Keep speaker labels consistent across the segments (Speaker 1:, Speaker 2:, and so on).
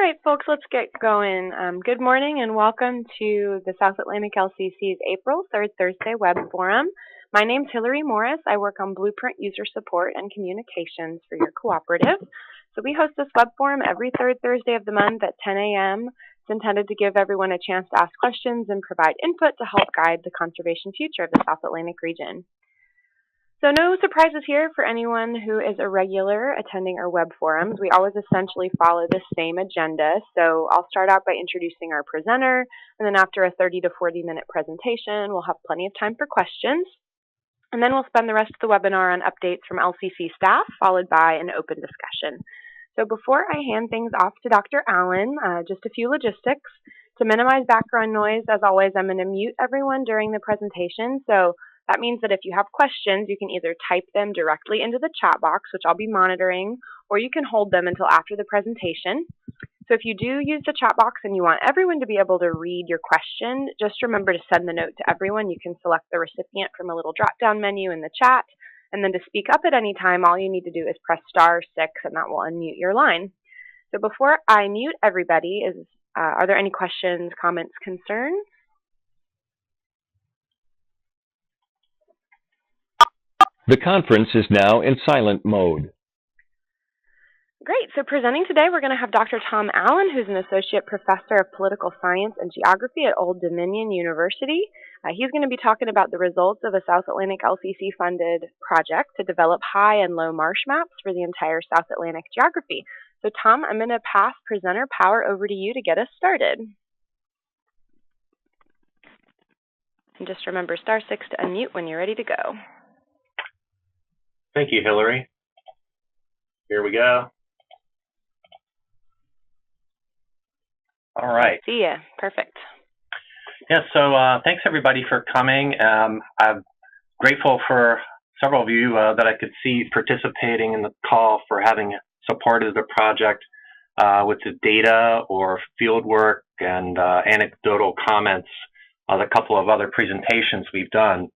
Speaker 1: right, folks, let's get going. Good morning and welcome to the South Atlantic LCC's April 3rd Thursday Web Forum. My name's Hillary Morris. I work on Blueprint User Support and Communications for your Cooperative. So we host this web forum every third Thursday of the month at 10 a.m. It's intended to give everyone a chance to ask questions and provide input to help guide the conservation future of the South Atlantic region. So no surprises here for anyone who is a regular attending our web forums. We always essentially follow the same agenda. So I'll start out by introducing our presenter, and then after a 30 to 40-minute presentation, we'll have plenty of time for questions. And then we'll spend the rest of the webinar on updates from LCC staff, followed by an open discussion. So before I hand things off to Dr. Allen, just a few logistics. To minimize background noise, as always, I'm going to mute everyone during the presentation. So that means that if you have questions, you can either type them directly into the chat box, which I'll be monitoring, or you can hold them until after the presentation. So if you do use the chat box and you want everyone to be able to read your question, just remember to send the note to everyone. You can select the recipient from a little drop-down menu in the chat, and then to speak up at any time, all you need to do is press *6, and that will unmute your line. So before I mute everybody, are there any questions, comments, concerns?
Speaker 2: The conference is now in silent mode.
Speaker 1: Great. So presenting today, we're going to have Dr. Tom Allen, who's an Associate Professor of Political Science and Geography at Old Dominion University. He's going to be talking about the results of a South Atlantic LCC-funded project to develop high and low marsh maps for the entire South Atlantic geography. So Tom, I'm going to pass presenter power over to you to get us started. And just remember *6 to unmute when you're ready to go.
Speaker 3: Thank you, Hillary. Here we go. All right.
Speaker 1: See ya. Perfect.
Speaker 3: Yeah, so thanks everybody for coming. I'm grateful for several of you that I could see participating in the call for having supported the project with the data or field work and anecdotal comments on a couple of other presentations we've done.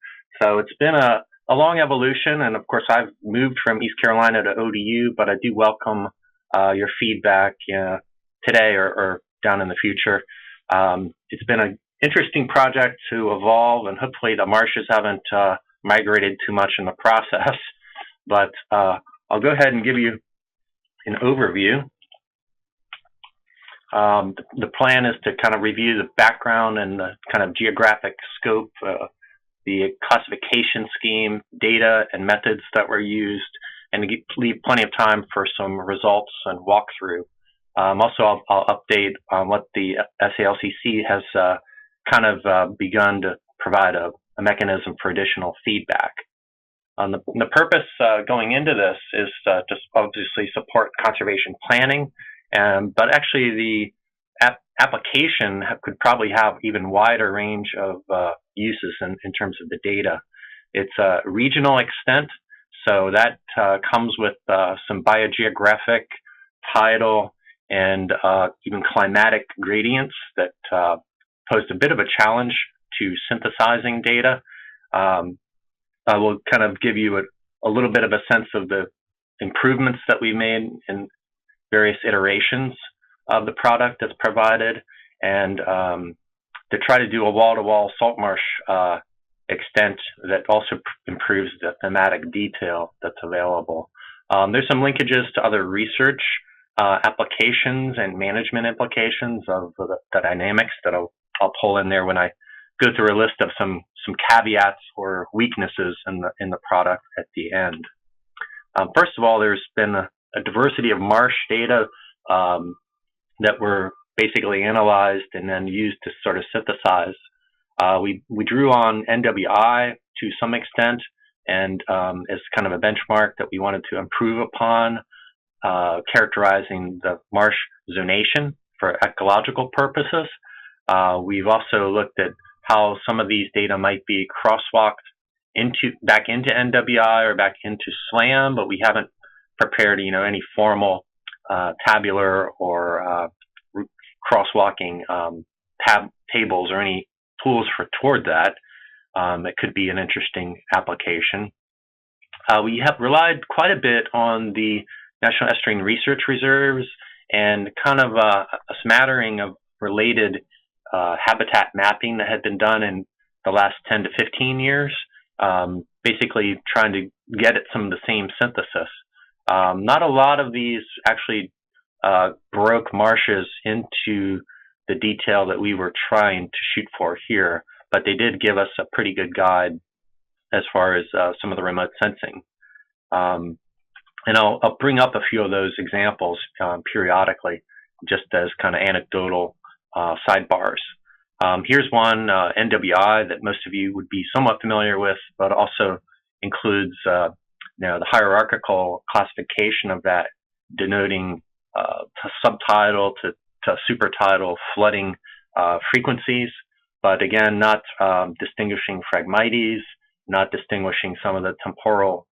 Speaker 3: So it's been a long evolution, and of course I've moved from East Carolina to ODU, but I do welcome your feedback today or down in the future. It's been an interesting project to evolve, and hopefully the marshes haven't migrated too much in the process, but I'll go ahead and give you an overview. The plan is to kind of review the background and the kind of geographic scope, the classification scheme, data, and methods that were used, and to leave plenty of time for some results and walkthrough. Also, I'll update on what the SALCC has kind of begun to provide a mechanism for additional feedback. The purpose going into this is to obviously support conservation planning, but actually the application could probably have even wider range of uses in terms of the data. It's a regional extent, so that comes with some biogeographic, tidal, and even climatic gradients that posed a bit of a challenge to synthesizing data. I will kind of give you a little bit of a sense of the improvements that we made in various iterations of the product that's provided, and to try to do a wall-to-wall salt marsh extent that also improves the thematic detail that's available. There's some linkages to other research applications and management implications of the dynamics that I'll pull in there when I go through a list of some caveats or weaknesses in the product at the end. First of all, there's been a diversity of marsh data that were basically analyzed and then used to sort of synthesize. We drew on NWI to some extent, and as kind of a benchmark that we wanted to improve upon, characterizing the marsh zonation for ecological purposes. We've also looked at how some of these data might be crosswalked back into NWI or back into SLAM, but we haven't prepared, any formal tabular or crosswalking tables or any tools toward that. It could be an interesting application. We have relied quite a bit on the National Estuarine Research Reserves and kind of a smattering of related habitat mapping that had been done in the last 10 to 15 years, basically trying to get at some of the same synthesis. Not a lot of these actually broke marshes into the detail that we were trying to shoot for here, but they did give us a pretty good guide as far as some of the remote sensing. And I'll bring up a few of those examples periodically, just as kind of anecdotal sidebars. Here's one, NWI, that most of you would be somewhat familiar with, but also includes the hierarchical classification of that, denoting subtidal to supertidal flooding frequencies, but again, not distinguishing phragmites, not distinguishing some of the temporal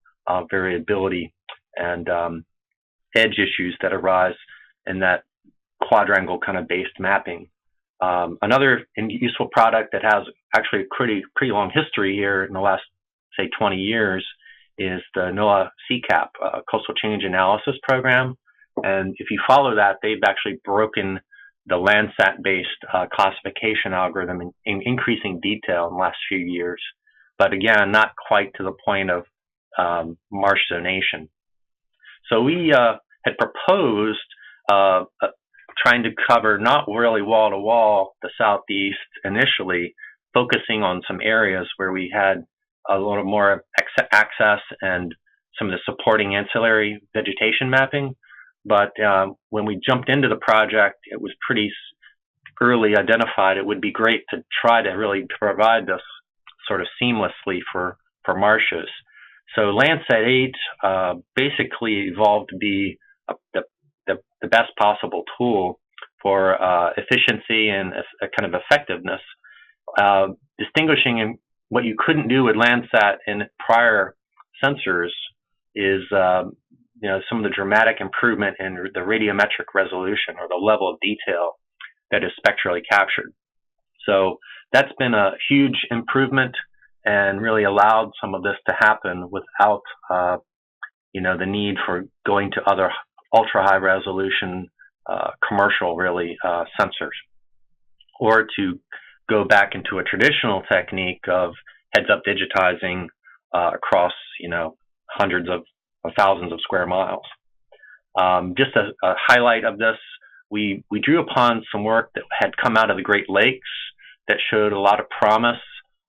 Speaker 3: variability and edge issues that arise in that quadrangle kind of based mapping. Another useful product that has actually a pretty long history here in the last, say, 20 years is the NOAA CCAP, Coastal Change Analysis Program. And if you follow that, they've actually broken the Landsat-based classification algorithm in increasing detail in the last few years. But again, not quite to the point of marsh zonation. So we had proposed trying to cover not really wall-to-wall the southeast initially, focusing on some areas where we had a little more access and some of the supporting ancillary vegetation mapping. But when we jumped into the project, it was pretty early identified it would be great to try to really provide this sort of seamlessly for marshes. So Landsat 8 basically evolved to be the best possible tool for efficiency and a kind of effectiveness, distinguishing what you couldn't do with Landsat in prior sensors is some of the dramatic improvement in the radiometric resolution, or the level of detail that is spectrally captured. So that's been a huge improvement and really allowed some of this to happen without the need for going to other ultra high resolution commercial sensors, or to go back into a traditional technique of heads up digitizing across hundreds of thousands of square miles. Just a highlight of this, we drew upon some work that had come out of the Great Lakes that showed a lot of promise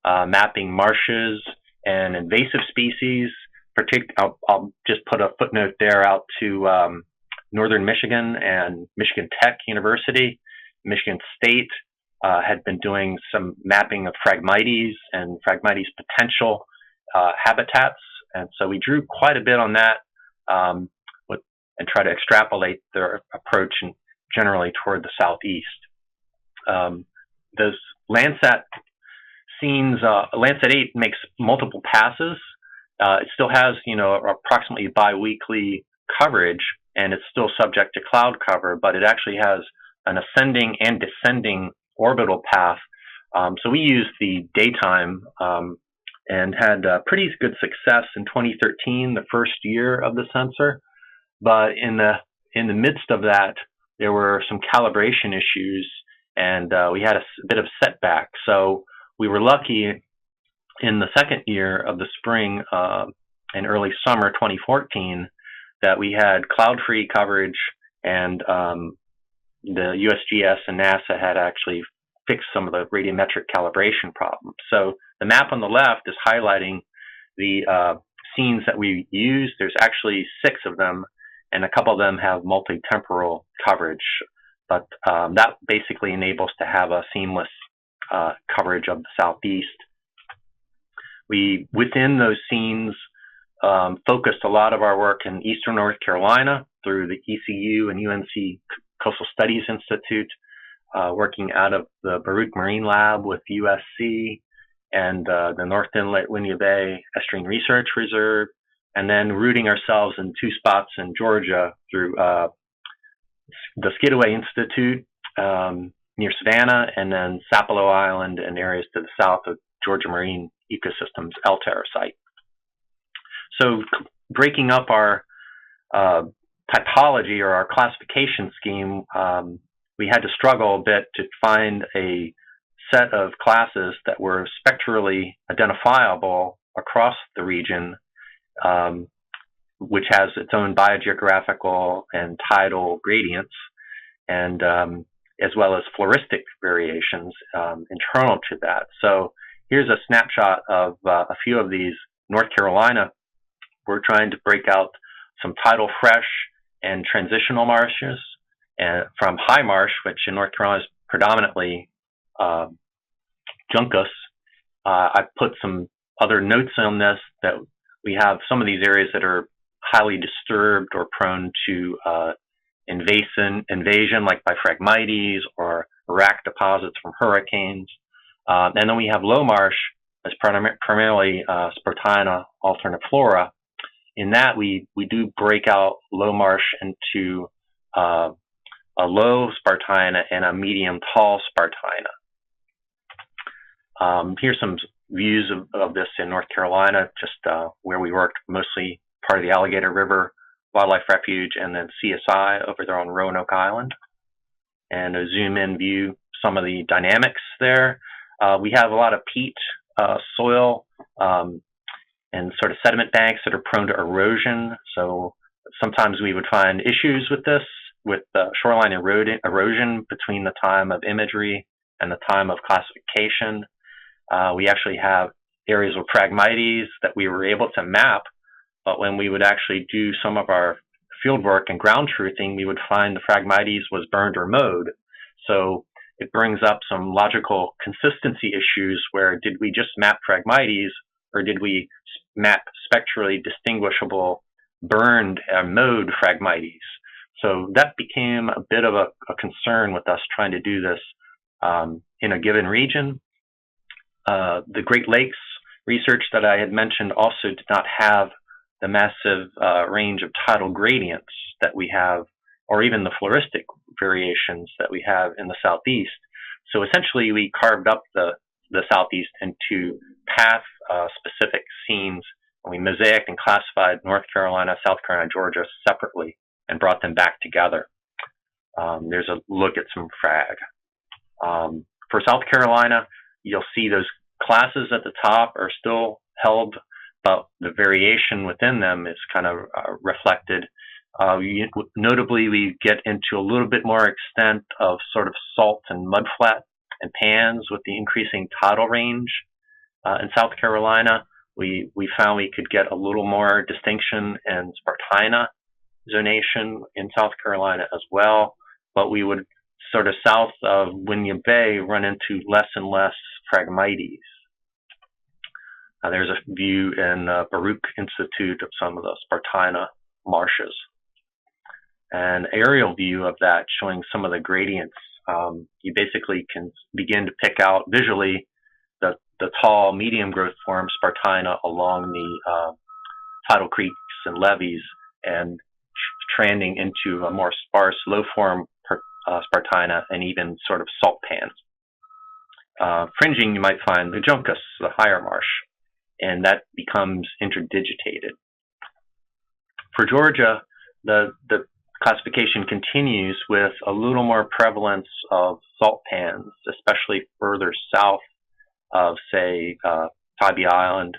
Speaker 3: mapping marshes and invasive species. I'll just put a footnote there out to Northern Michigan and Michigan Tech University. Michigan State had been doing some mapping of Phragmites and Phragmites potential habitats. And so we drew quite a bit on that and try to extrapolate their approach generally toward the southeast. Those Landsat scenes, Landsat 8 makes multiple passes. It still has, approximately bi-weekly coverage, and it's still subject to cloud cover, but it actually has an ascending and descending orbital path. So we used the daytime and had pretty good success in 2013, the first year of the sensor. But in the midst of that, there were some calibration issues, and we had a bit of setback. So we were lucky in the second year of the spring and early summer 2014 that we had cloud-free coverage, and the USGS and NASA had actually fixed some of the radiometric calibration problems. So the map on the left is highlighting the scenes that we use. There's actually 6 of them, and a couple of them have multi-temporal coverage, but that basically enables to have a seamless coverage of the southeast. We, within those scenes, focused a lot of our work in Eastern North Carolina through the ECU and UNC Coastal Studies Institute, working out of the Baruch Marine Lab with USC and the North Inlet Winyah Bay Estuarine Research Reserve, and then rooting ourselves in 2 spots in Georgia through the Skidaway Institute near Savannah, and then Sapelo Island and areas to the south of Georgia Marine Ecosystems Altair site. So breaking up our typology or our classification scheme, we had to struggle a bit to find a set of classes that were spectrally identifiable across the region, which has its own biogeographical and tidal gradients, and as well as floristic variations internal to that. So here's a snapshot of a few of these. North Carolina, we're trying to break out some tidal fresh and transitional marshes, and from high marsh, which in North Carolina is predominantly juncus. I put some other notes on this, that we have some of these areas that are highly disturbed or prone to invasion, like by Phragmites or rack deposits from hurricanes. And then we have low marsh as primarily Spartina alterniflora. In that, we do break out low marsh into a low Spartina and a medium tall Spartina. Here's some views of this in North Carolina, just where we worked, mostly part of the Alligator River Wildlife Refuge and then CSI over there on Roanoke Island. And a zoom in view, some of the dynamics there. We have a lot of peat soil and sort of sediment banks that are prone to erosion. So sometimes we would find issues with this, with shoreline erosion between the time of imagery and the time of classification. We actually have areas with Phragmites that we were able to map, but when we would actually do some of our field work and ground truthing, we would find the Phragmites was burned or mowed. So it brings up some logical consistency issues where did we just map Phragmites or did we map spectrally distinguishable burned and mowed Phragmites? So that became a bit of a concern with us trying to do this in a given region. The Great Lakes research that I had mentioned also did not have the massive range of tidal gradients that we have, or even the floristic variations that we have in the Southeast. So essentially we carved up the Southeast into path-specific scenes, and we mosaicked and classified North Carolina, South Carolina, Georgia separately and brought them back together. There's a look at some frag. For South Carolina, you'll see those classes at the top are still held, but the variation within them is kind of reflected. Notably, we get into a little bit more extent of sort of salt and mudflat and pans with the increasing tidal range. In South Carolina, we found we could get a little more distinction in Spartina zonation in South Carolina as well, but we would sort of south of William Bay run into less and less Phragmites. There's a view in Baruch Institute of some of the Spartina marshes. An aerial view of that showing some of the gradients. You basically can begin to pick out visually the tall, medium growth form Spartina along the tidal creeks and levees and trending into a more sparse, low form Spartina and even sort of salt pans. Fringing, you might find the juncus, the higher marsh, and that becomes interdigitated. For Georgia, the classification continues with a little more prevalence of salt pans, especially further south of, say, Tybee Island.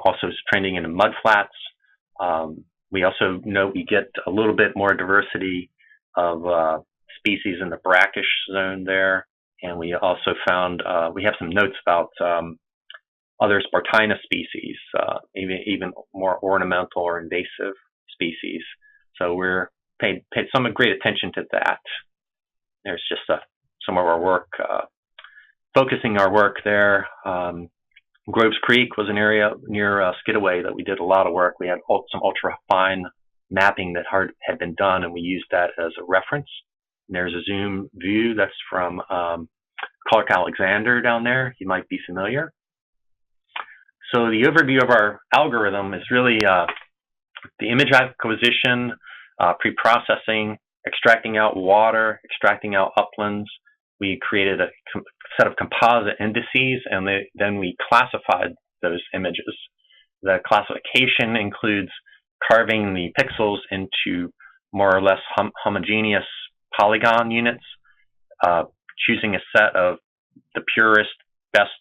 Speaker 3: Also trending into mudflats. We also note we get a little bit more diversity of species in the brackish zone there. And we also found, we have some notes about other Spartina species, even more ornamental or invasive species. So we're paid some great attention to that. There's just some of our work, focusing our work there. Groves Creek was an area near Skidaway that we did a lot of work. We had some ultra fine mapping that had been done, and we used that as a reference. And there's a zoom view that's from Clark Alexander down there. You might be familiar. So the overview of our algorithm is really the image acquisition, preprocessing, extracting out water, extracting out uplands. We created a set of composite indices, and then we classified those images. The classification includes carving the pixels into more or less homogeneous polygon units, choosing a set of the purest, best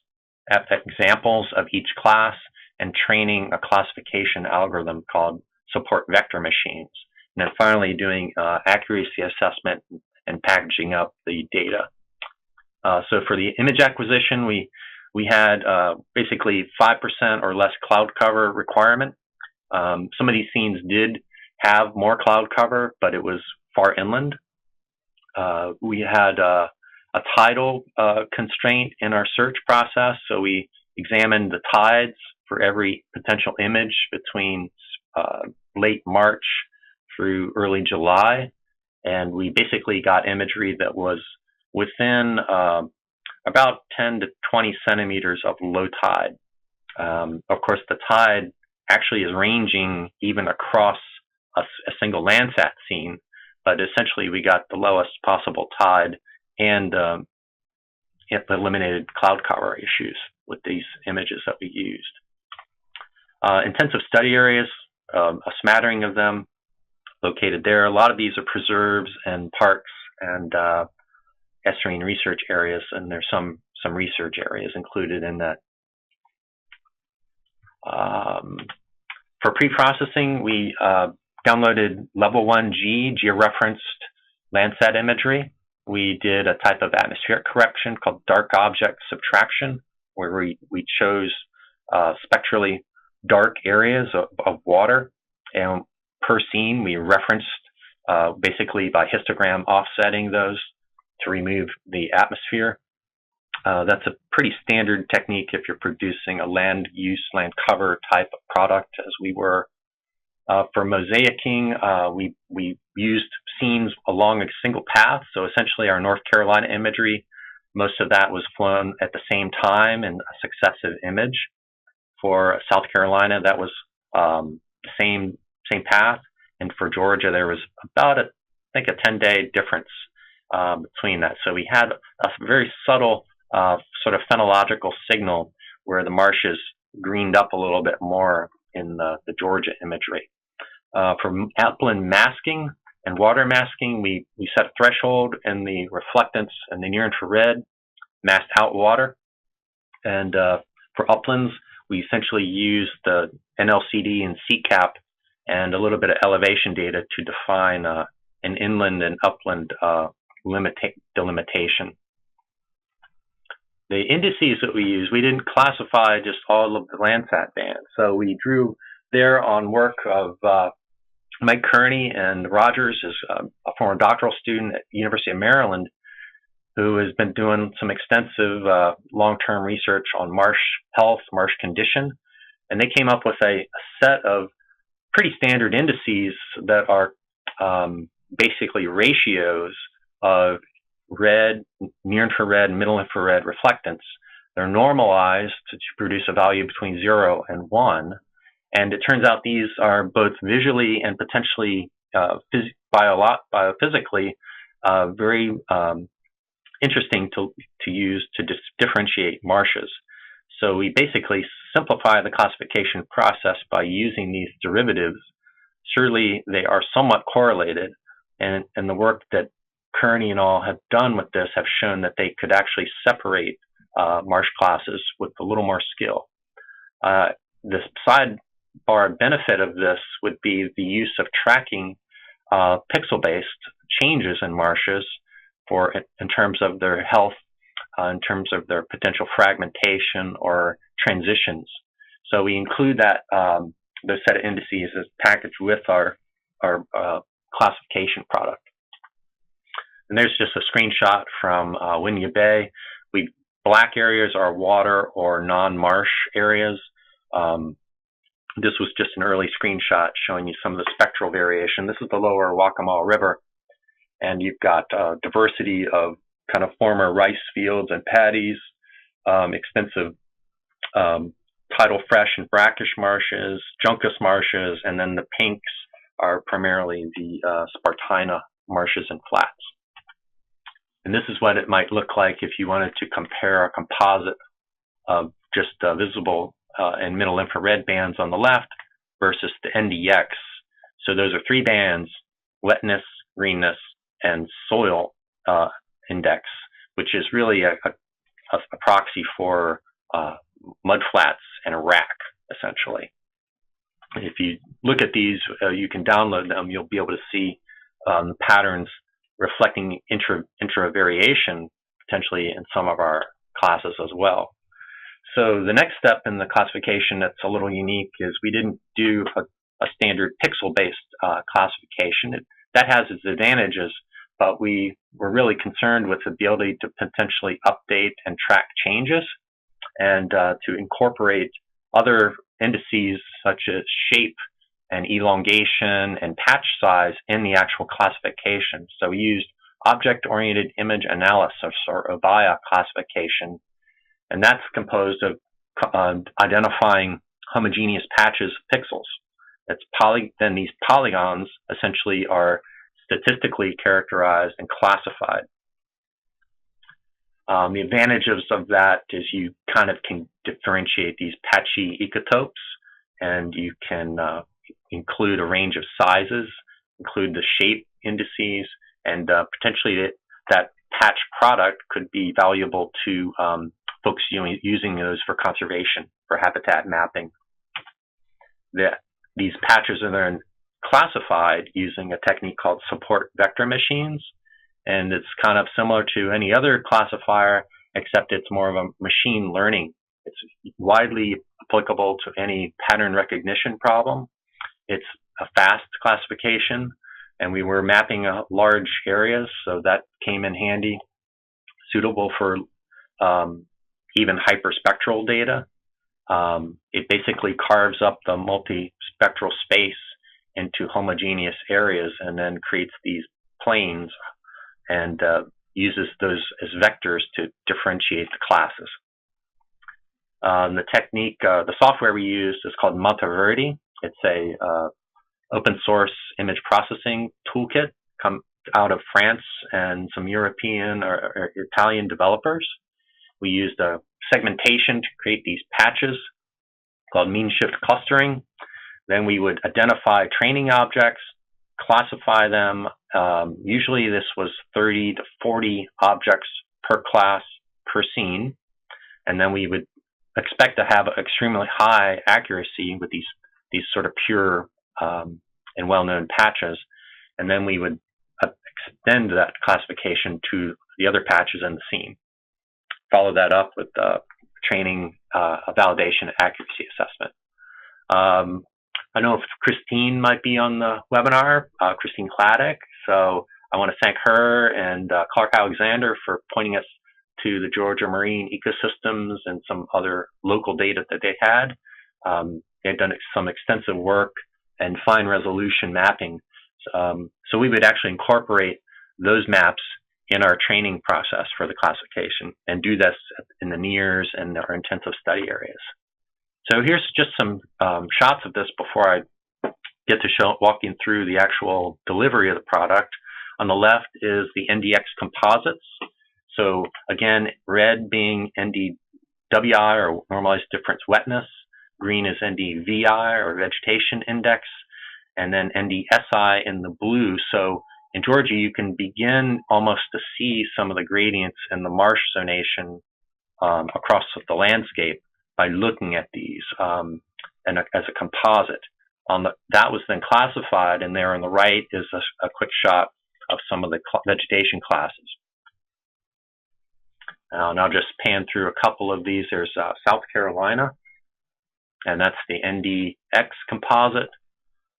Speaker 3: examples of each class, and training a classification algorithm called support vector machines. And then finally doing accuracy assessment and packaging up the data. So for the image acquisition, we had basically 5% or less cloud cover requirement. Some of these scenes did have more cloud cover, but it was far inland. We had a tidal constraint in our search process, so we examined the tides for every potential image between late March through early July, and we basically got imagery that was within about 10 to 20 centimeters of low tide. Of course, the tide actually is ranging even across a single Landsat scene, but essentially we got the lowest possible tide, and it eliminated cloud cover issues with these images that we used. Intensive study areas, a smattering of them located there. A lot of these are preserves and parks and estuarine research areas, and there's some research areas included in that. For pre-processing, we downloaded level 1G georeferenced Landsat imagery. We did a type of atmospheric correction called dark object subtraction, where we chose spectrally dark areas of water, and per scene we referenced basically by histogram offsetting those to remove the atmosphere. That's a pretty standard technique if you're producing a land use, land cover type of product, as we were. For mosaicing, we used scenes along a single path. So essentially our North Carolina imagery, most of that was flown at the same time in a successive image. For South Carolina, that was the same path. And for Georgia, there was about, I think, a 10-day difference between that. So we had a very subtle sort of phenological signal where the marshes greened up a little bit more in the Georgia imagery. For upland masking and water masking, we set a threshold in the reflectance and the near-infrared masked out water. And for uplands, we essentially used the NLCD and CCAP and a little bit of elevation data to define an inland and upland delimitation. The indices that we used, we didn't classify just all of the Landsat bands. So we drew there on work of Mike Kearney, and Rogers is a former doctoral student at the University of Maryland who has been doing some extensive long-term research on marsh health, marsh condition. And they came up with a set of pretty standard indices that are basically ratios of red, near-infrared, and middle-infrared reflectance. They're normalized to produce a value between 0 and 1. And it turns out these are both visually and potentially biophysically very interesting to use to differentiate marshes. So we basically simplify the classification process by using these derivatives. Surely they are somewhat correlated, and the work that Kearney and all have done with this have shown that they could actually separate marsh classes with a little more skill. The sidebar benefit of this would be the use of tracking pixel-based changes in marshes in terms of their health, in terms of their potential fragmentation or transitions. So we include that those set of indices as packaged with our classification product. And there's just a screenshot from Winyah Bay. Black areas are water or non-marsh areas. This was just an early screenshot showing you some of the spectral variation. This is the lower Waccamaw River, and you've got diversity of kind of former rice fields and paddies, extensive tidal fresh and brackish marshes, juncus marshes, and then the pinks are primarily the Spartina marshes and flats. And this is what it might look like if you wanted to compare a composite of just visible and middle infrared bands on the left versus the NDX. So those are 3 bands: wetness, greenness, and soil index, which is really a proxy for mud flats and a rack, essentially. If you look at these, you can download them. You'll be able to see patterns reflecting intra-variation potentially in some of our classes as well. So the next step in the classification that's a little unique is we didn't do a standard pixel-based classification. That has its advantages, but we were really concerned with the ability to potentially update and track changes and to incorporate other indices such as shape and elongation and patch size in the actual classification. So we used object-oriented image analysis, or OBIA classification, and that's composed of identifying homogeneous patches of pixels. Then these polygons essentially are statistically characterized and classified. The advantages of that is you kind of can differentiate these patchy ecotopes, and you can include a range of sizes, include the shape indices, and potentially that patch product could be valuable to folks using those for conservation, for habitat mapping. These patches are then classified using a technique called support vector machines, and it's kind of similar to any other classifier, except it's more of a machine learning. It's widely applicable to any pattern recognition problem. It's a fast classification, and we were mapping large areas, so that came in handy, suitable for even hyperspectral data. It basically carves up the multispectral space into homogeneous areas and then creates these planes and uses those as vectors to differentiate the classes. The technique, the software we used is called Multispectral. It's a open source image processing toolkit come out of France and some European or Italian developers. We used a segmentation to create these patches called mean shift clustering. Then we would identify training objects, classify them. Usually this was 30 to 40 objects per class per scene. And then we would expect to have extremely high accuracy with these sort of pure and well-known patches. And then we would extend that classification to the other patches in the scene. Follow that up with training, a validation accuracy assessment. I know if Christine might be on the webinar, Christine Kladek. So I want to thank her and Clark Alexander for pointing us to the Georgia marine ecosystems and some other local data that they had. They've done some extensive work and fine resolution mapping. So we would actually incorporate those maps in our training process for the classification and do this in the NEARS and our intensive study areas. So here's just some shots of this before I get to walking through the actual delivery of the product. On the left is the NDX composites. So again, red being NDWI, or normalized difference wetness. Green is NDVI, or vegetation index, and then NDSI in the blue. So in Georgia, you can begin almost to see some of the gradients in the marsh zonation across the landscape by looking at these and as a composite. That was then classified, and there on the right is a quick shot of some of the vegetation classes. And I'll just pan through a couple of these. There's South Carolina, and that's the NDX composite.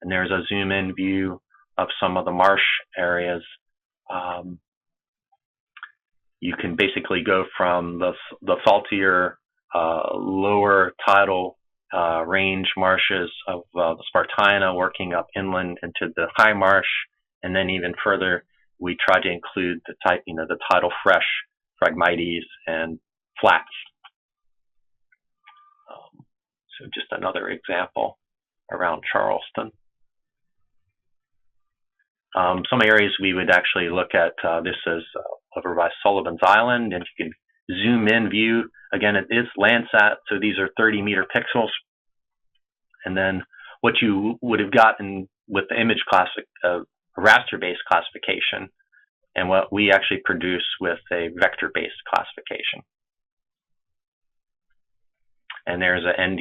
Speaker 3: And there's a zoom-in view of some of the marsh areas. You can basically go from the saltier, lower tidal range marshes of the Spartina, working up inland into the high marsh, and then even further, we try to include the tidal fresh Phragmites and flats. So just another example around Charleston. Some areas we would actually look at, this is over by Sullivan's Island, and if you can zoom in view, again, it is Landsat, so these are 30-meter pixels. And then what you would have gotten with the image raster-based classification, and what we actually produce with a vector-based classification. And there's an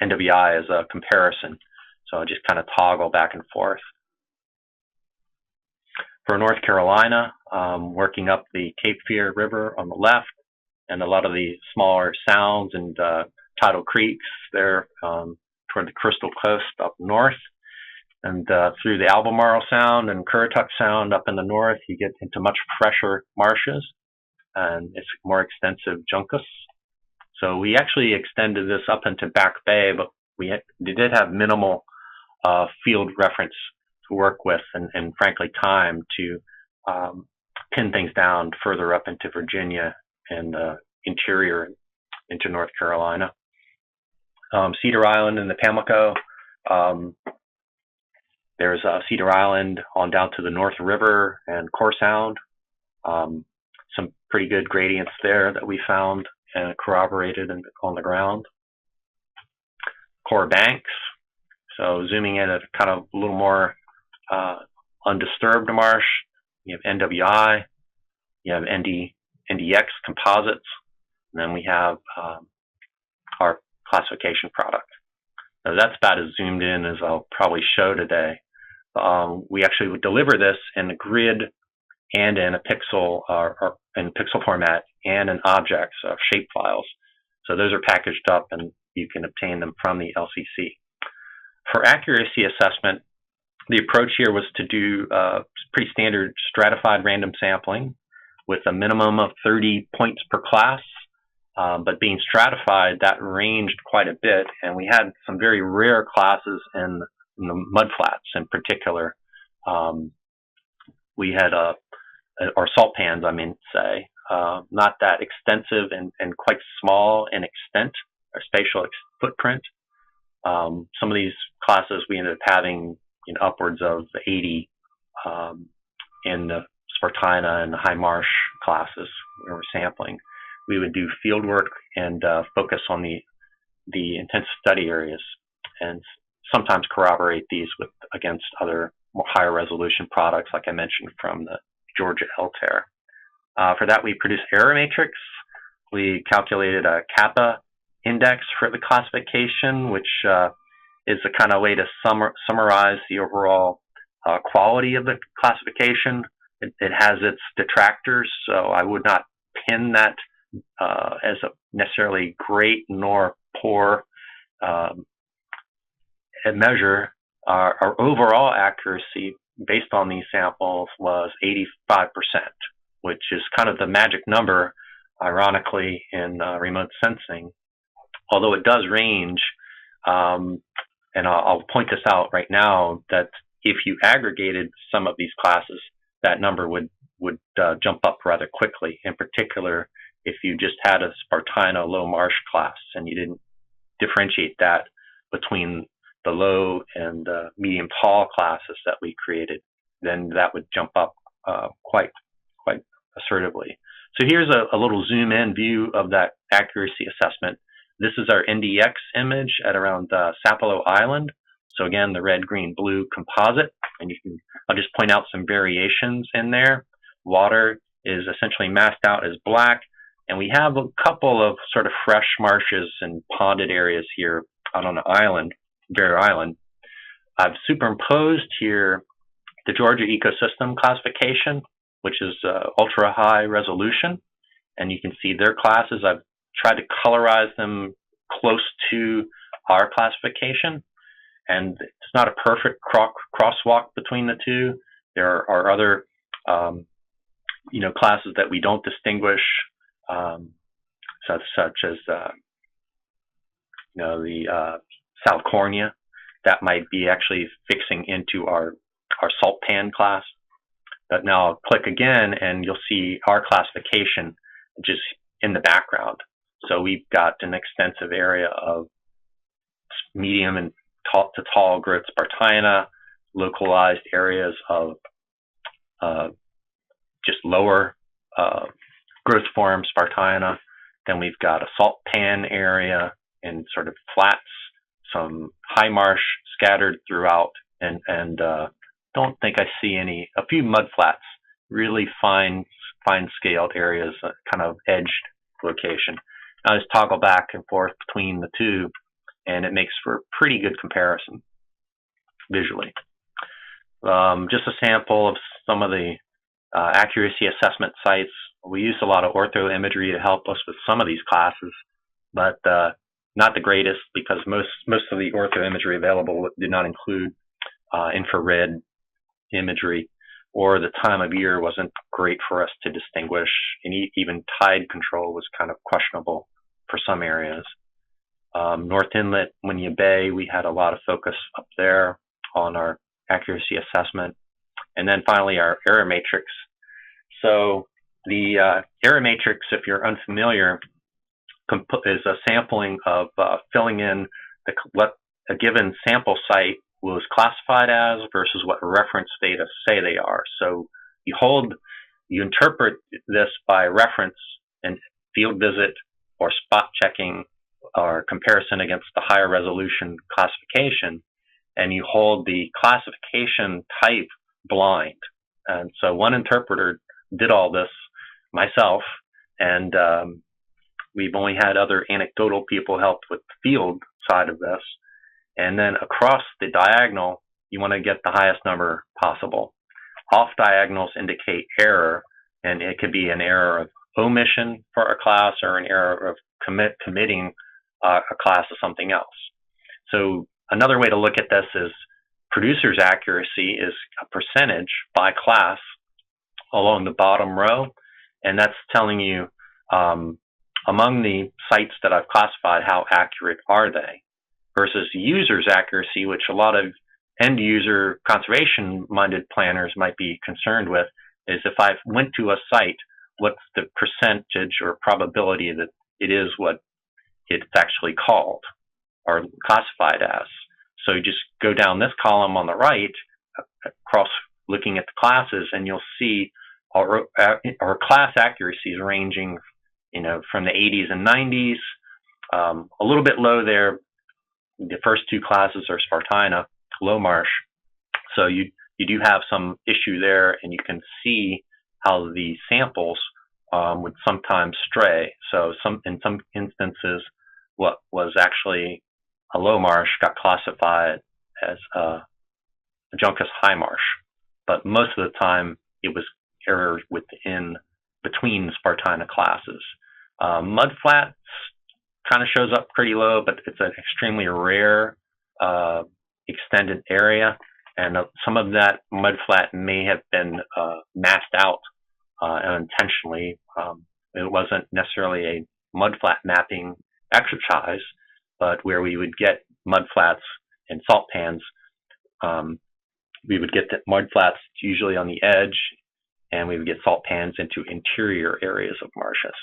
Speaker 3: NWI as a comparison. So I'll just kind of toggle back and forth. For North Carolina, working up the Cape Fear River on the left, and a lot of the smaller sounds and tidal creeks there toward the Crystal Coast up north, and through the Albemarle Sound and Currituck Sound up in the north, you get into much fresher marshes, and it's more extensive juncus. So we actually extended this up into Back Bay, but we did have minimal field reference to work with, and frankly time to pin things down further up into Virginia and interior into North Carolina. Cedar Island and the Pamlico. There's Cedar Island on down to the North River and Core Sound. Some pretty good gradients there that we found and corroborated on the ground. Core Banks. So zooming in at kind of a little more undisturbed marsh. You have NWI. You have NDX composites. And then we have our classification product. Now that's about as zoomed in as I'll probably show today. We actually would deliver this in a grid and in a pixel or in pixel format and in objects, shape files. So those are packaged up and you can obtain them from the LCC. For accuracy assessment, the approach here was to do pretty standard stratified random sampling with a minimum of 30 points per class. But being stratified, that ranged quite a bit, and we had some very rare classes in the mudflats in particular. We had or salt pans, I mean, say, not that extensive and quite small in extent or spatial footprint. Some of these classes we ended up having upwards of 80 in the Spartina and the High Marsh classes we were sampling. We would do field work and focus on the intensive study areas, and sometimes corroborate these against other more higher resolution products, like I mentioned from the Georgia LTER. For that, we produced error matrix. We calculated a kappa index for the classification, which is a kind of way to summarize the overall quality of the classification. It has its detractors, so I would not pin that as a necessarily great nor poor measure. Our overall accuracy based on these samples was 85%, which is kind of the magic number, ironically, in remote sensing. Although it does range, and I'll point this out right now, that if you aggregated some of these classes, that number would jump up rather quickly. In particular, if you just had a Spartina low marsh class and you didn't differentiate that between the low and medium tall classes that we created, then that would jump up quite assertively. So here's a little zoom in view of that accuracy assessment. This is our NDX image at around Sapelo Island. So again, the red, green, blue composite, and I'll just point out some variations in there. Water is essentially masked out as black, and we have a couple of sort of fresh marshes and ponded areas here out on the island, Bear Island. I've superimposed here the Georgia ecosystem classification, which is ultra high resolution, and you can see their classes. I've tried to colorize them close to our classification, and it's not a perfect crosswalk between the two. There are other classes that we don't distinguish, such as the South Cornea, that might be actually fixing into our salt pan class. But now I'll click again and you'll see our classification just in the background. So we've got an extensive area of medium and tall growth Spartina, localized areas of just lower growth form Spartina. Then we've got a salt pan area and sort of flats, some high marsh scattered throughout, and don't think I see a few mudflats, really fine scaled areas, kind of edged location. I just toggle back and forth between the two, and it makes for a pretty good comparison visually. Just a sample of some of the accuracy assessment sites. We use a lot of ortho imagery to help us with some of these classes, but not the greatest, because most of the ortho imagery available did not include infrared imagery, or the time of year wasn't great for us to distinguish, and even tide control was kind of questionable for some areas. North Inlet, Winyah Bay, we had a lot of focus up there on our accuracy assessment. And then finally, our error matrix. So the error matrix, if you're unfamiliar, is a sampling of filling in what a given sample site was classified as versus what reference data say they are. So you interpret this by reference and field visit or spot checking or comparison against the higher resolution classification, and you hold the classification type blind. And so one interpreter did all this, myself, and we've only had other anecdotal people help with the field side of this. And then across the diagonal, you want to get the highest number possible. Off diagonals indicate error, and it could be an error of omission for a class or an error of committing a class to something else. So another way to look at this is producer's accuracy is a percentage by class along the bottom row, and that's telling you among the sites that I've classified, how accurate are they, versus user's accuracy, which a lot of end user conservation minded planners might be concerned with, is if I went to a site, what's the percentage or probability that it is what it's actually called or classified as. So you just go down this column on the right, across looking at the classes, and you'll see our class accuracies ranging, from the 80s and 90s, a little bit low there. The first two classes are Spartina, low marsh. So you do have some issue there, and you can see how the samples would sometimes stray. So in some instances, what was actually a low marsh got classified as a juncus high marsh, but most of the time it was errors between Spartina classes. Mudflats kind of shows up pretty low, but it's an extremely rare extended area, and some of that mudflat may have been masked out unintentionally. It wasn't necessarily a mudflat mapping exercise, but where we would get mudflats and salt pans, we would get the mudflats usually on the edge, and we would get salt pans into interior areas of marshes.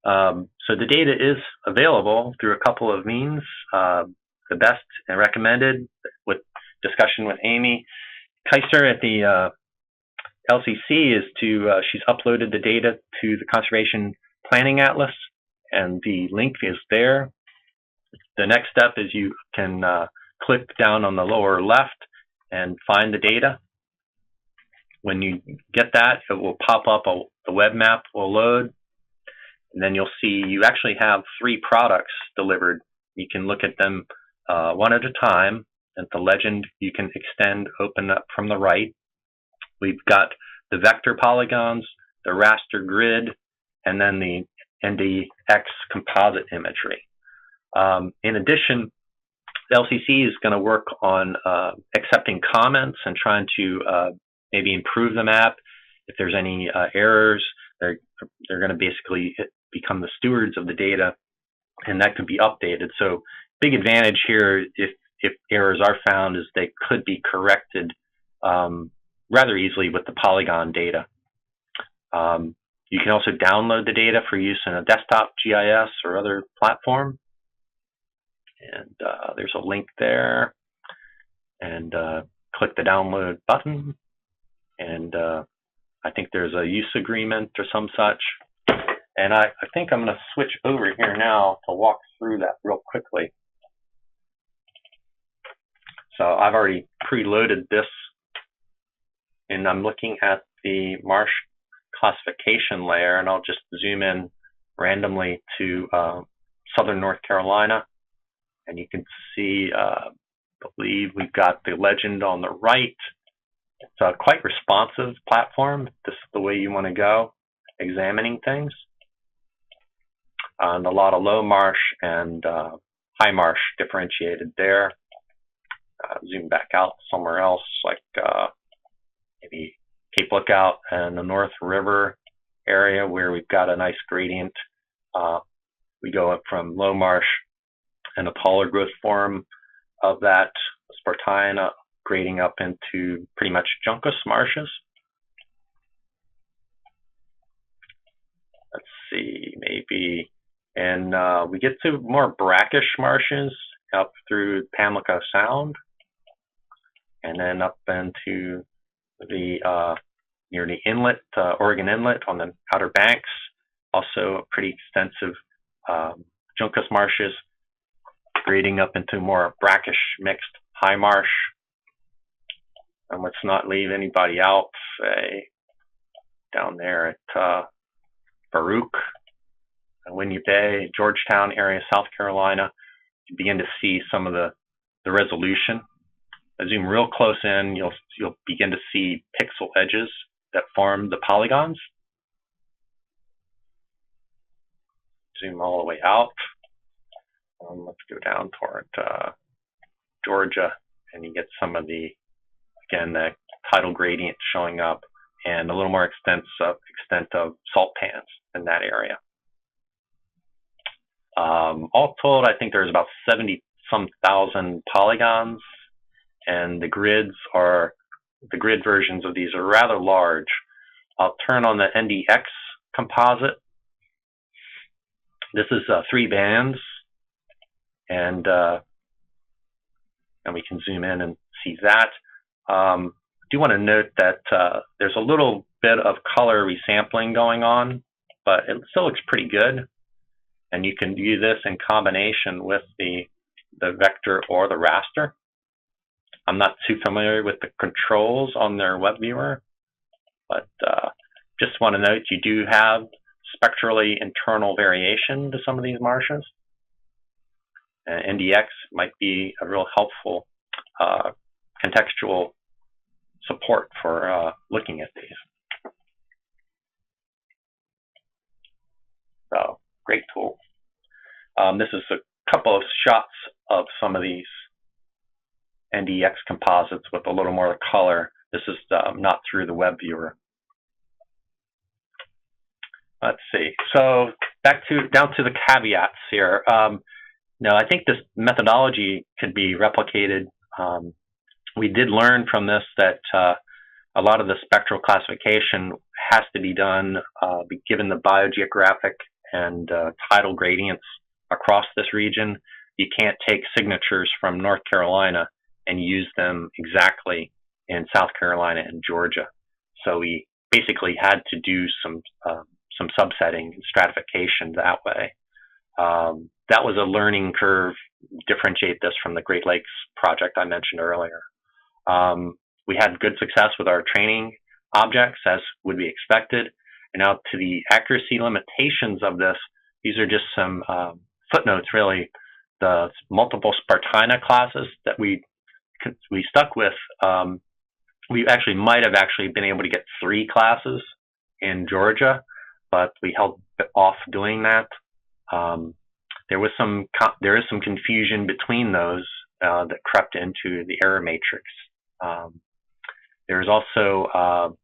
Speaker 3: So the data is available through a couple of means. The best and recommended, with discussion with Amy Kaiser at the LCC, is she's uploaded the data to the Conservation Planning Atlas, and the link is there. The next step is you can click down on the lower left and find the data. When you get that, it will pop up, the web map will load, and then you'll see you actually have 3 products delivered. You can look at them one at a time, and the legend you can open up from the right. We've got the vector polygons, the raster grid, and then the NDX composite imagery. In addition, the LCC is going to work on accepting comments and trying to maybe improve the map. If there's any errors, they're going to basically become the stewards of the data, and that could be updated. So big advantage here, if errors are found, is they could be corrected rather easily with the polygon data. You can also download the data for use in a desktop GIS or other platform. And there's a link there, and click the download button, and I think there's a use agreement or some such. And I think I'm going to switch over here now to walk through that real quickly. So I've already preloaded this, and I'm looking at the Marsh classification layer, and I'll just zoom in randomly to southern North Carolina, and you can see, I believe we've got the legend on the right. It's a quite responsive platform. This is the way you want to go, examining things. And a lot of low marsh and high marsh differentiated there. Zoom back out somewhere else, like maybe Cape Lookout and the North River area where we've got a nice gradient. We go up from low marsh and a taller growth form of that Spartina, grading up into pretty much Juncus marshes. Let's see, maybe, and we get to more brackish marshes up through Pamlico Sound, and then up into the near the inlet, Oregon Inlet on the Outer Banks. Also pretty extensive Juncus marshes, grading up into more brackish mixed high marsh. And let's not leave anybody out, say, down there at Baruch, Winnie Bay, Georgetown area, South Carolina. You begin to see some of the resolution. I zoom real close in, you'll begin to see pixel edges that form the polygons. Zoom all the way out. Let's go down toward Georgia, and you get some of the, again, the tidal gradient showing up, and a little more extent of salt pans in that area. All told, I think there's about 70-some thousand polygons, and the grid versions of these are rather large. I'll turn on the NDX composite. This is 3 bands, and we can zoom in and see that. I do want to note that there's a little bit of color resampling going on, but it still looks pretty good. And you can view this in combination with the vector or the raster. I'm not too familiar with the controls on their web viewer, but just want to note you do have spectrally internal variation to some of these marshes. NDX might be a real helpful contextual support for looking at these. So, great tool. This is a couple of shots of some of these NDX composites with a little more color. This is not through the web viewer. Let's see. So down to the caveats here. Now, I think this methodology could be replicated. We did learn from this that a lot of the spectral classification has to be done given the biogeographic and tidal gradients across this region. You can't take signatures from North Carolina and use them exactly in South Carolina and Georgia. So we basically had to do some subsetting and stratification that way. That was a learning curve, differentiate this from the Great Lakes project I mentioned earlier. We had good success with our training objects, as would be expected. And now to the accuracy limitations of this, these are just some footnotes, really. The multiple Spartina classes that we stuck with, we actually might have been able to get 3 classes in Georgia, but we held off doing that. There is some confusion between those that crept into the error matrix. There's also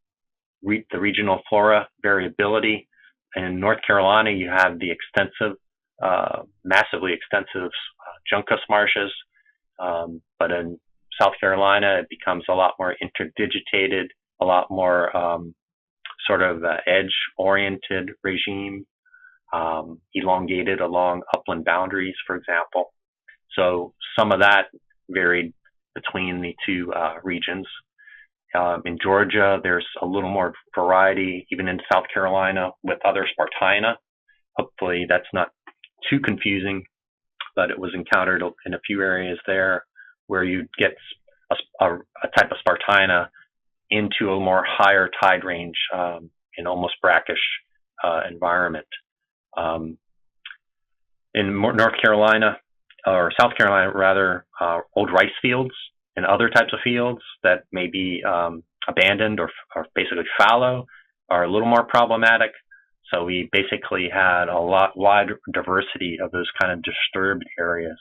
Speaker 3: the regional flora variability. In North Carolina, you have the extensive, massively extensive Juncus marshes, but in South Carolina, it becomes a lot more interdigitated, a lot more sort of edge-oriented regime, elongated along upland boundaries, for example. So some of that varied between the 2 regions. In Georgia, there's a little more variety, even in South Carolina, with other Spartina. Hopefully that's not too confusing, but it was encountered in a few areas there where you get a type of Spartina into a more higher tide range in almost brackish environment. In North Carolina, or South Carolina rather, old rice fields and other types of fields that may be abandoned or basically fallow are a little more problematic. So we basically had a lot wide diversity of those kind of disturbed areas,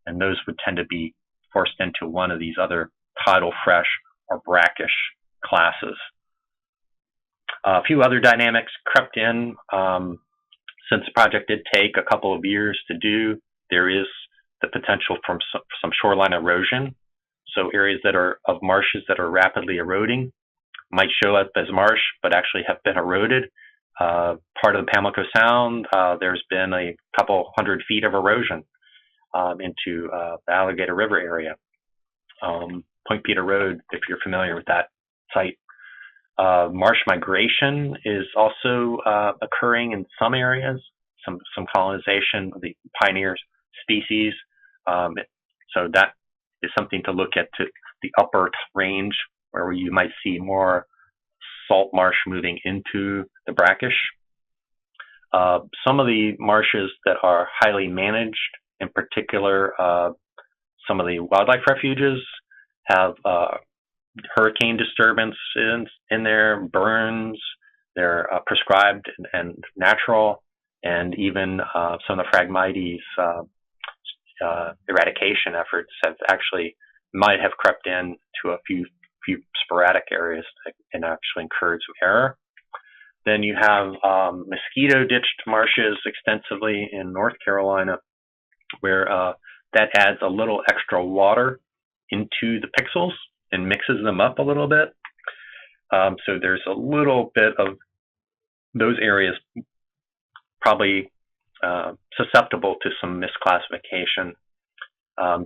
Speaker 3: and those would tend to be forced into one of these other tidal, fresh, or brackish classes. A few other dynamics crept in. Since the project did take a couple of years to do, there is the potential for some shoreline erosion. So areas that are of marshes that are rapidly eroding might show up as marsh, but actually have been eroded. Part of the Pamlico Sound, there's been a couple 100 feet of erosion into the Alligator River area. Point Peter Road, if you're familiar with that site. Marsh migration is also occurring in some areas, some colonization of the pioneer species. So that is something to look at, to the upper range where you might see more salt marsh moving into the brackish. Some of the marshes that are highly managed, in particular, some of the wildlife refuges have hurricane disturbance in there, burns, they're prescribed and natural, and even some of the Phragmites eradication efforts might have crept in to a few sporadic areas and actually incurred some error. Then you have mosquito ditched marshes extensively in North Carolina, where that adds a little extra water into the pixels and mixes them up a little bit. So there's a little bit of those areas probably susceptible to some misclassification.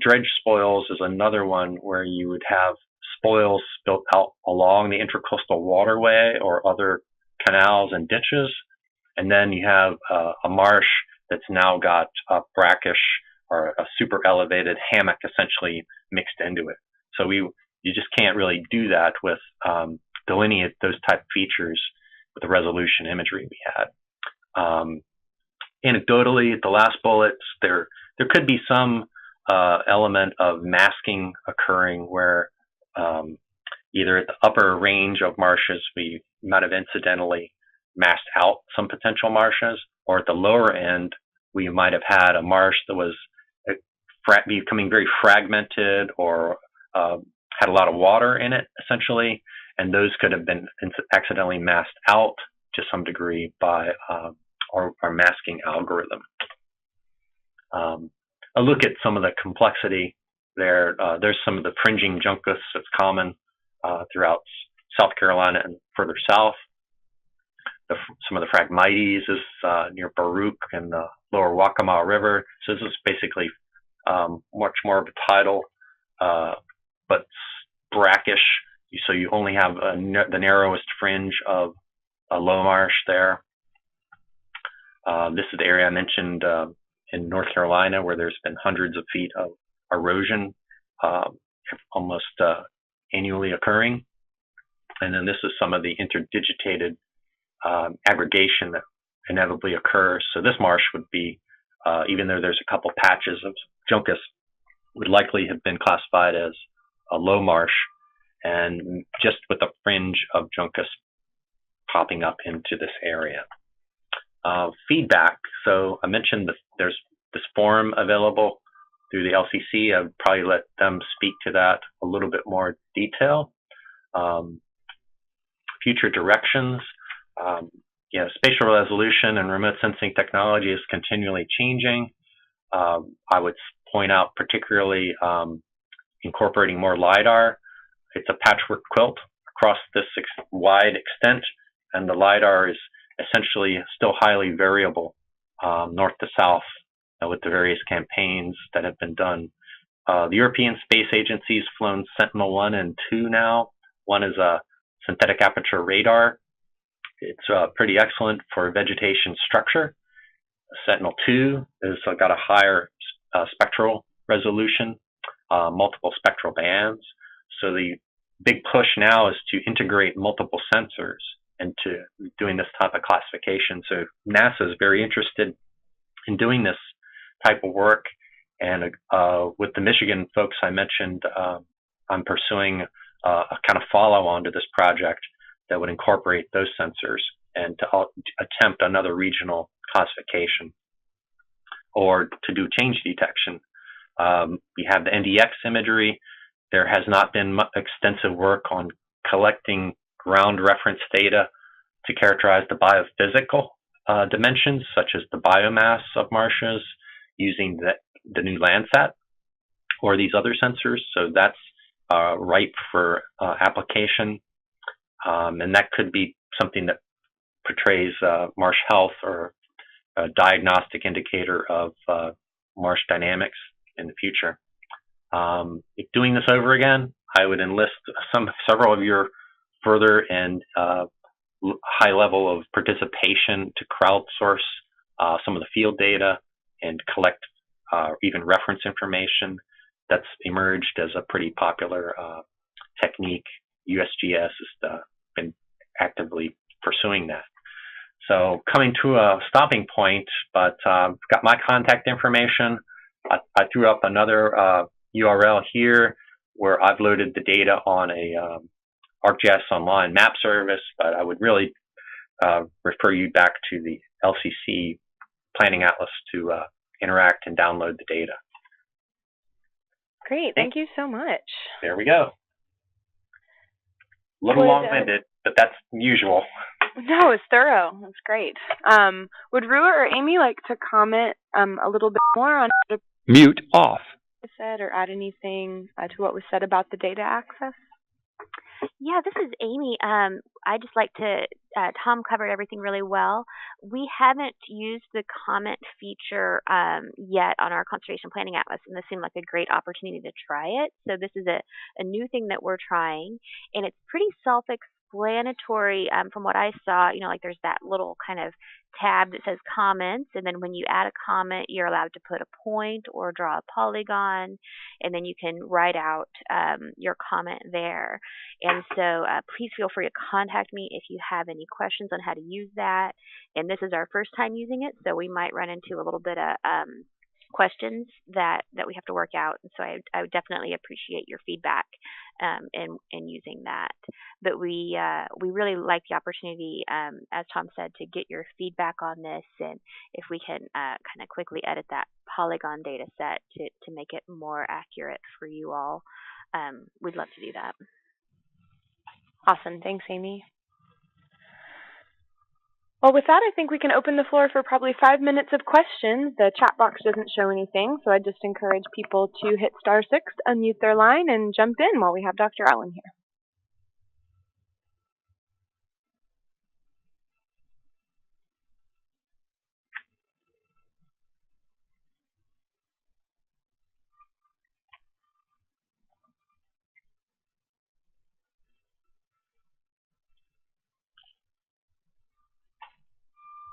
Speaker 3: Dredge spoils is another one where you would have spoils built out along the intercoastal waterway or other canals and ditches, and then you have a marsh that's now got a brackish or a super elevated hammock essentially mixed into it. So you just can't really do that with delineate those type of features with the resolution imagery we had. Anecdotally, at the last bullets, there could be some element of masking occurring where either at the upper range of marshes we might have incidentally masked out some potential marshes, or at the lower end we might have had a marsh that was becoming very fragmented or had a lot of water in it essentially, and those could have been accidentally masked out to some degree by our masking algorithm. A look at some of the complexity there. There's some of the fringing juncus that's common throughout South Carolina and further south. Some of the Phragmites is near Baruch and the lower Waccamaw River. So this is basically much more of a tidal, but brackish. So you only have the narrowest fringe of a low marsh there. This is the area I mentioned in North Carolina where there's been hundreds of feet of erosion almost annually occurring. And then this is some of the interdigitated aggregation that inevitably occurs. So this marsh would be, even though there's a couple patches of juncus, would likely have been classified as a low marsh, and just with a fringe of juncus popping up into this area. Feedback. So I mentioned there's this forum available through the LCC. I'd probably let them speak to that a little bit more detail. Future directions. Spatial resolution and remote sensing technology is continually changing. I would point out particularly incorporating more LiDAR. It's a patchwork quilt across this wide extent, and the LiDAR is essentially still highly variable north to south with the various campaigns that have been done. The European Space Agency's flown Sentinel-1 and 2 now. One is a synthetic aperture radar. It's pretty excellent for vegetation structure. Sentinel-2 has got a higher spectral resolution, multiple spectral bands. So the big push now is to integrate multiple sensors into doing this type of classification. So NASA is very interested in doing this type of work. And with the Michigan folks I mentioned, I'm pursuing a kind of follow-on to this project that would incorporate those sensors and to attempt another regional classification or to do change detection. We have the NDX imagery. There has not been extensive work on collecting ground reference data to characterize the biophysical dimensions, such as the biomass of marshes, using the new Landsat or these other sensors. So that's ripe for application. And that could be something that portrays marsh health or a diagnostic indicator of marsh dynamics in the future. If doing this over again, I would enlist several of your further and high level of participation to crowdsource some of the field data and collect even reference information. That's emerged as a pretty popular technique. USGS has been actively pursuing that. So coming to a stopping point, but got my contact information. I threw up another URL here where I've loaded the data on a ArcGIS Online map service, but I would really refer you back to the LCC Planning Atlas to interact and download the data.
Speaker 1: Great, thank you so much.
Speaker 3: There we go. A little long-winded, but that's usual.
Speaker 1: No, it's thorough. That's great. Would Rua or Amy like to comment a little bit more on what
Speaker 2: Mute off.
Speaker 1: said or add anything to what was said about the data access?
Speaker 4: Yeah, this is Amy. I just like to, Tom covered everything really well. We haven't used the comment feature yet on our Conservation Planning Atlas, and this seemed like a great opportunity to try it. So this is a new thing that we're trying, and it's pretty self-explanatory from what I saw. You know, like there's that little kind of tab that says comments, and then when you add a comment, you're allowed to put a point or draw a polygon, and then you can write out your comment there. And so please feel free to contact me if you have any questions on how to use that. And this is our first time using it, so we might run into a little bit of questions that we have to work out. And so I would definitely appreciate your feedback in using that. But we really like the opportunity, as Tom said, to get your feedback on this, and if we can kind of quickly edit that polygon data set to make it more accurate for you all, we'd love to do that.
Speaker 1: Awesome. Thanks, Amy. Well, with that, I think we can open the floor for probably 5 minutes of questions. The chat box doesn't show anything, so I just encourage people to hit *6, unmute their line, and jump in while we have Dr. Allen here.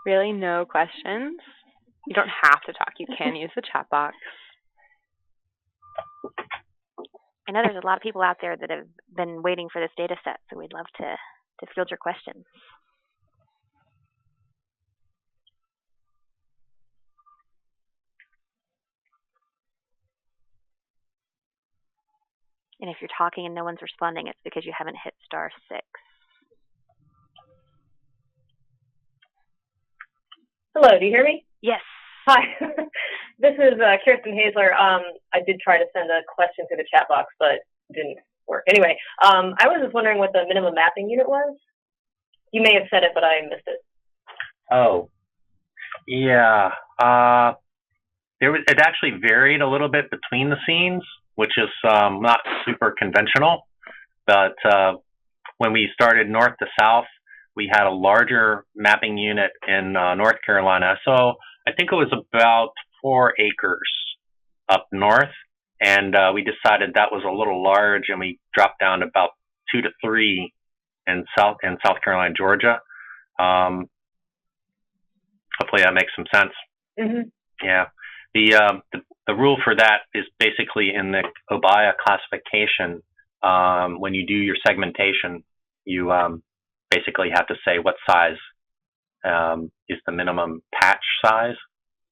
Speaker 1: Really, no questions? You don't have to talk. You can use the chat box.
Speaker 4: I know there's a lot of people out there that have been waiting for this data set, so we'd love to field your questions. And if you're talking and no one's responding, it's because you haven't hit *6.
Speaker 5: Hello, do you hear me?
Speaker 4: Yes.
Speaker 5: Hi, this is Kirsten Hazler. I did try to send a question through the chat box, but it didn't work. Anyway, I was just wondering what the minimum mapping unit was. You may have said it, but I missed it.
Speaker 3: Oh, yeah. It actually varied a little bit between the scenes, which is not super conventional. But when we started north to south, we had a larger mapping unit in North Carolina. So I think it was about 4 acres up north. And we decided that was a little large, and we dropped down to about 2 to 3 in South Carolina, Georgia. Hopefully that makes some sense.
Speaker 5: Mm-hmm.
Speaker 3: Yeah. The rule for that is basically in the OBIA classification. when you do your segmentation, you basically have to say what size is the minimum patch size.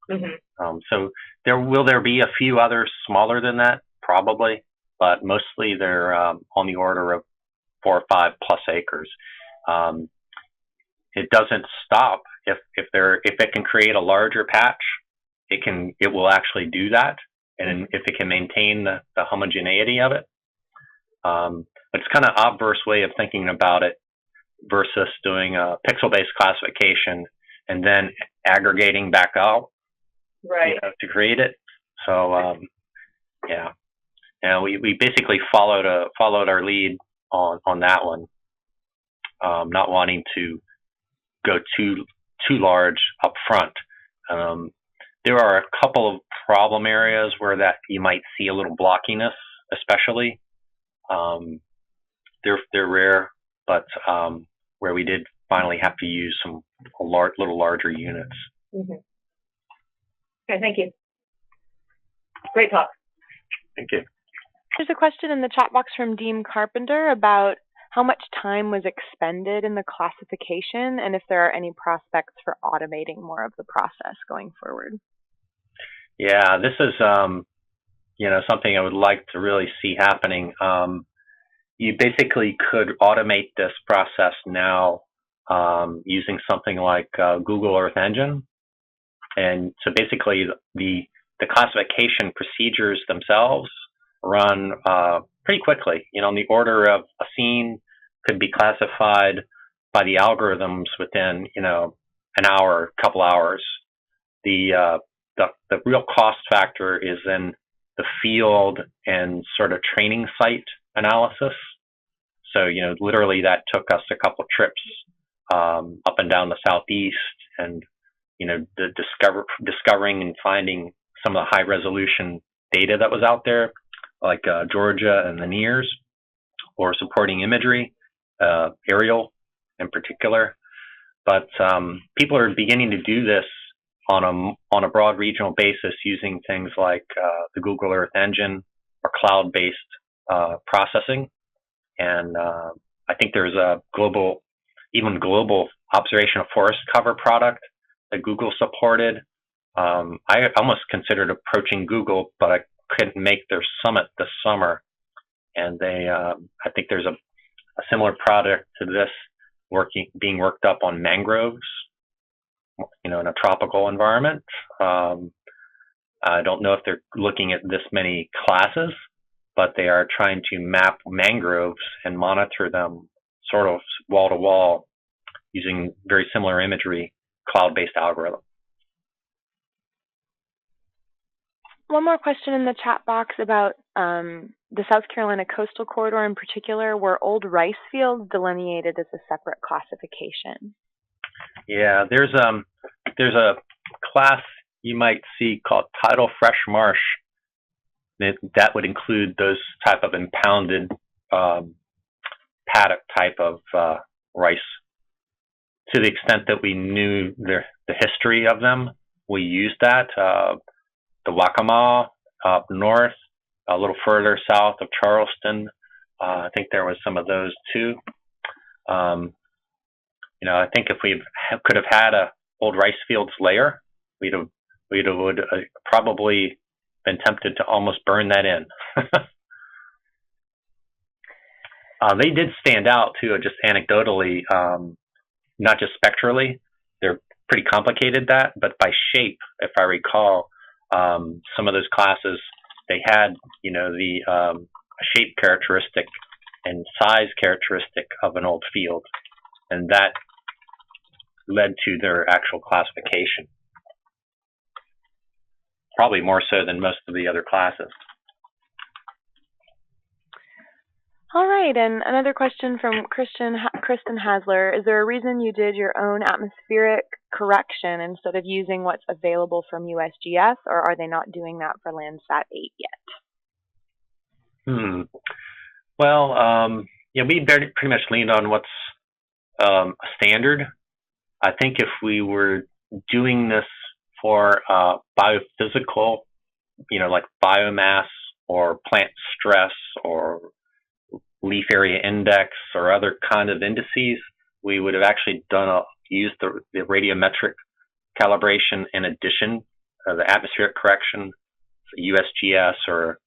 Speaker 5: Mm-hmm.
Speaker 3: So will there be a few others smaller than that? Probably, but mostly they're on the order of 4 or 5 plus acres. It doesn't stop if it can create a larger patch, it will actually do that, and if it can maintain the homogeneity of it. But it's kind of obverse way of thinking about it versus doing a pixel-based classification and then aggregating back out,
Speaker 5: right,
Speaker 3: to create it. So we basically followed our lead on that one, not wanting to go too large up front. There are a couple of problem areas where that you might see a little blockiness, especially. They're rare, but where we did finally have to use some little larger units.
Speaker 5: Mm-hmm. Okay, thank you. Great talk.
Speaker 3: Thank you.
Speaker 1: There's a question in the chat box from Dean Carpenter about how much time was expended in the classification and if there are any prospects for automating more of the process going forward.
Speaker 3: Yeah, this is something I would like to really see happening. You basically could automate this process now using something like Google Earth Engine. And so basically the classification procedures themselves run pretty quickly. In the order of a scene could be classified by the algorithms within, an hour, a couple hours. The real cost factor is in the field and sort of training site analysis. So, literally that took us a couple trips up and down the southeast, and the discovering and finding some of the high resolution data that was out there, like Georgia and the Nears, or supporting imagery, aerial in particular. But people are beginning to do this on a broad regional basis using things like the Google Earth Engine or cloud-based processing. And I think there's a global observation of forest cover product that Google supported. I almost considered approaching Google, but I couldn't make their summit this summer. And I think there's a similar product to this being worked up on mangroves, in a tropical environment. I don't know if they're looking at this many classes, but they are trying to map mangroves and monitor them sort of wall to wall using very similar imagery, cloud-based algorithm.
Speaker 1: One more question in the chat box about the South Carolina coastal corridor in particular. Were old rice fields delineated as a separate classification?
Speaker 3: Yeah, there's a class you might see called tidal fresh marsh. That would include those type of impounded paddock type of rice. To the extent that we knew the history of them, we used that. The Waccamaw up north, a little further south of Charleston, I think there was some of those too. I think if we could have had a old rice fields layer, we'd would probably been tempted to almost burn that in. They did stand out too, just anecdotally, not just spectrally. They're pretty complicated but by shape, if I recall, some of those classes, they had, the shape characteristic and size characteristic of an old field, and that led to their actual classification. Probably more so than most of the other classes.
Speaker 1: All right, and another question from Kristen Hasler. Is there a reason you did your own atmospheric correction instead of using what's available from USGS, or are they not doing that for Landsat 8 yet?
Speaker 3: Well, we pretty much leaned on what's standard. I think if we were doing this for biophysical, like biomass or plant stress or leaf area index or other kind of indices, we would have actually used the radiometric calibration in addition to the atmospheric correction, USGS, or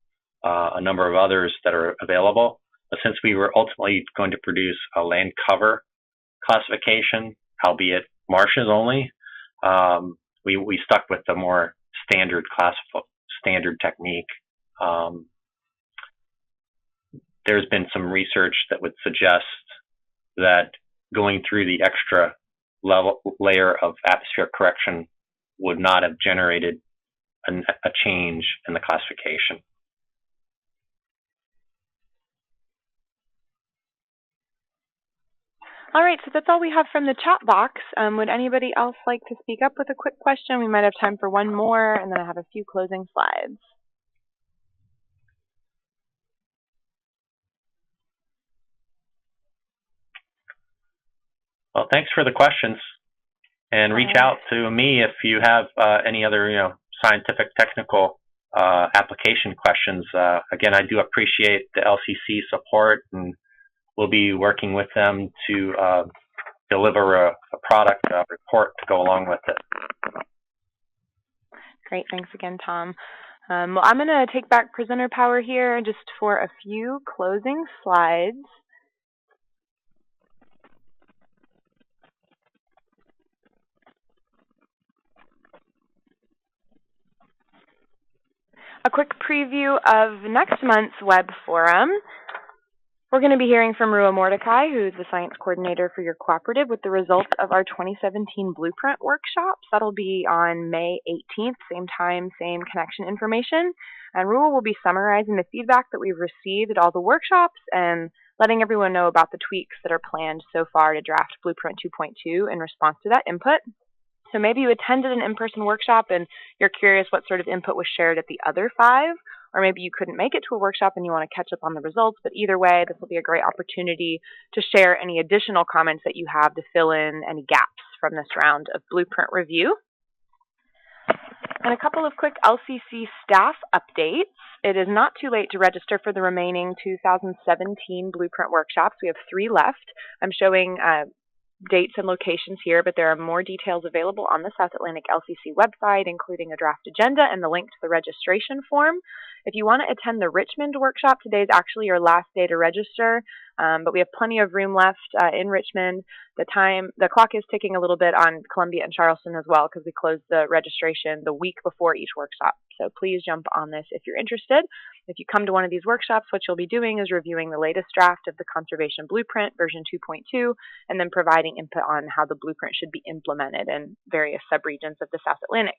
Speaker 3: a number of others that are available. But since we were ultimately going to produce a land cover classification, albeit marshes only, we stuck with the more standard technique. There's been some research that would suggest that going through the extra layer of atmospheric correction would not have generated a change in the classification.
Speaker 1: All right, so that's all we have from the chat box. Would anybody else like to speak up with a quick question? We might have time for one more, and then I have a few closing slides.
Speaker 3: Well, thanks for the questions, and reach out to me if you have any other, scientific, technical application questions. Again, I do appreciate the LCC support, and we'll be working with them to deliver a product, a report to go along with it.
Speaker 1: Great, thanks again, Tom. Well, I'm going to take back presenter power here just for a few closing slides. A quick preview of next month's web forum. We're going to be hearing from Rua Mordecai, who's the science coordinator for your cooperative, with the results of our 2017 blueprint workshops. That'll be on May 18th, same time, same connection information. And Rua will be summarizing the feedback that we've received at all the workshops and letting everyone know about the tweaks that are planned so far to draft Blueprint 2.2 in response to that input. So maybe you attended an in-person workshop and you're curious what sort of input was shared at the other 5, or maybe you couldn't make it to a workshop and you want to catch up on the results. But either way, this will be a great opportunity to share any additional comments that you have to fill in any gaps from this round of blueprint review. And a couple of quick LCC staff updates. It is not too late to register for the remaining 2017 blueprint workshops. We have 3 left. I'm showing dates and locations here, but there are more details available on the South Atlantic LCC website, including a draft agenda and the link to the registration form. If you want to attend the Richmond workshop, today is actually your last day to register, but we have plenty of room left in Richmond. The clock is ticking a little bit on Columbia and Charleston as well, because we closed the registration the week before each workshop. So please jump on this if you're interested. If you come to one of these workshops, what you'll be doing is reviewing the latest draft of the Conservation Blueprint version 2.2, and then providing input on how the blueprint should be implemented in various subregions of the South Atlantic.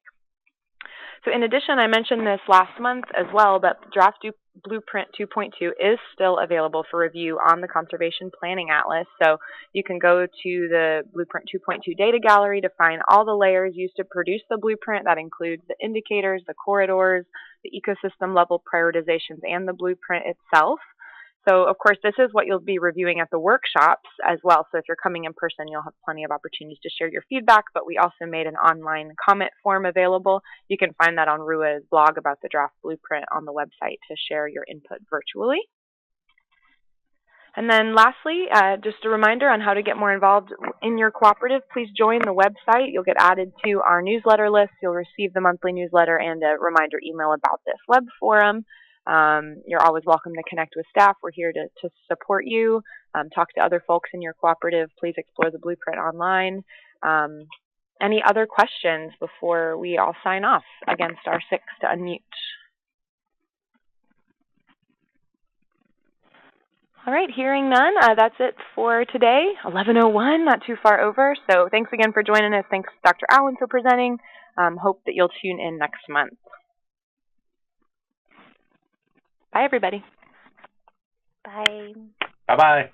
Speaker 1: So in addition, I mentioned this last month as well, but Draft Blueprint 2.2 is still available for review on the Conservation Planning Atlas. So you can go to the Blueprint 2.2 data gallery to find all the layers used to produce the blueprint. That includes the indicators, the corridors, the ecosystem level prioritizations, and the blueprint itself. So, of course, this is what you'll be reviewing at the workshops as well. So if you're coming in person, you'll have plenty of opportunities to share your feedback, but we also made an online comment form available. You can find that on Rua's blog about the draft blueprint on the website to share your input virtually. And then lastly, just a reminder on how to get more involved in your cooperative. Please join the website. You'll get added to our newsletter list. You'll receive the monthly newsletter and a reminder email about this web forum. You're always welcome to connect with staff. We're here to support you. Talk to other folks in your cooperative. Please explore the blueprint online. Any other questions before we all sign off? Again, *6 to unmute. All right, hearing none, that's it for today. 11:01, not too far over. So thanks again for joining us. Thanks, Dr. Allen, for presenting. Hope that you'll tune in next month. Bye, everybody.
Speaker 4: Bye.
Speaker 3: Bye-bye.